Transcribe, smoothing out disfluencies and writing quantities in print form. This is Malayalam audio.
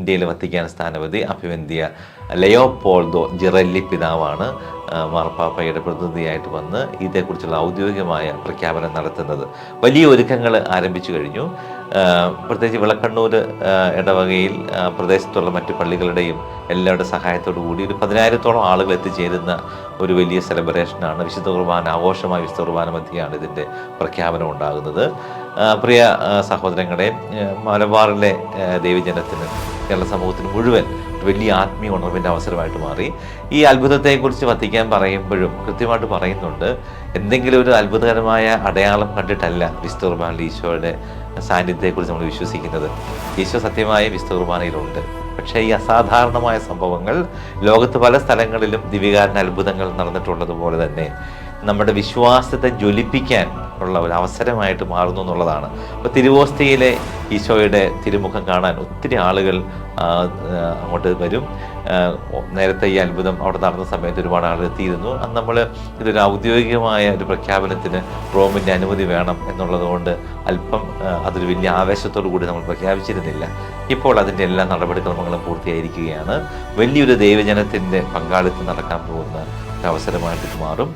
ഇന്ത്യയിലെ വത്തിക്കാൻ സ്ഥാനപതി അഭിവന്ദ്യ ലയോപോൾദോ ജിറല്ലി പിതാവാണ് മാർപ്പാപ്പയുടെ പ്രതിനിധിയായിട്ട് വന്ന് ഇതേക്കുറിച്ചുള്ള ഔദ്യോഗികമായ പ്രഖ്യാപനം നടത്തുന്നത്. വലിയ ഒരുക്കങ്ങൾ ആരംഭിച്ചു കഴിഞ്ഞു. പ്രത്യേകിച്ച് വിളക്കണ്ണൂർ ഇടവകയിൽ പ്രദേശത്തുള്ള മറ്റു പള്ളികളുടെയും എല്ലാവരുടെ സഹായത്തോടു കൂടി ഒരു 10,000-ഓളം ആളുകൾ എത്തിച്ചേരുന്ന ഒരു വലിയ സെലിബ്രേഷനാണ്. വിശുദ്ധ കുർബാന ആഘോഷമായ വിശുദ്ധ കുർബാന മധ്യയാണ് ഇതിൻ്റെ പ്രഖ്യാപനം ഉണ്ടാകുന്നത്. പ്രിയ സഹോദരങ്ങളെ, മലബാറിലെ ദൈവജനത്തിന്, കേരള സമൂഹത്തിന് മുഴുവൻ വലിയ ആത്മീയ ഉണർവിൻ്റെ അവസരമായിട്ട് മാറി. ഈ അത്ഭുതത്തെക്കുറിച്ച് വത്തിക്കാൻ പറയുമ്പോഴും കൃത്യമായിട്ട് പറയുന്നുണ്ട്, എന്തെങ്കിലും ഒരു അത്ഭുതകരമായ അടയാളം കണ്ടിട്ടല്ല വിശുദ്ധ കുർബാനയിൽ ഈശോയുടെ സാന്നിധ്യത്തെക്കുറിച്ച് നമ്മൾ വിശ്വസിക്കുന്നത്. ഈശോ സത്യമായ വിശുദ്ധ കുർബാനയിലുണ്ട്. പക്ഷേ ഈ അസാധാരണമായ സംഭവങ്ങൾ ലോകത്ത് പല സ്ഥലങ്ങളിലും ദിവ്യകാരുണ്യ അത്ഭുതങ്ങൾ നടന്നിട്ടുള്ളതുപോലെ തന്നെ നമ്മുടെ വിശ്വാസത്തെ ജ്വലിപ്പിക്കാൻ ഉള്ള ഒരു അവസരമായിട്ട് മാറുന്നു എന്നുള്ളതാണ്. അപ്പോൾ തിരുവോസ്തിയിലെ ഈശോയുടെ തിരുമുഖം കാണാൻ ഒത്തിരി ആളുകൾ അങ്ങോട്ട് വരും. നേരത്തെ ഈ അത്ഭുതം അവിടെ നടന്ന സമയത്ത് ഒരുപാട് ആളുകൾ എത്തിയിരുന്നു. അന്ന് നമ്മൾ ഇതൊരു ഔദ്യോഗികമായ ഒരു പ്രഖ്യാപനത്തിന് റോമിൻ്റെ അനുമതി വേണം എന്നുള്ളതുകൊണ്ട് അല്പം അതൊരു വലിയ ആവേശത്തോടു കൂടി നമ്മൾ പ്രഖ്യാപിച്ചിരുന്നില്ല. ഇപ്പോൾ അതിൻ്റെ എല്ലാ നടപടിക്രമങ്ങളും പൂർത്തിയായിരിക്കുകയാണ്. വലിയൊരു ദൈവജനത്തിൻ്റെ പങ്കാളിത്തം നടക്കാൻ പോകുന്ന ഒരു അവസരമായിട്ട് മാറും.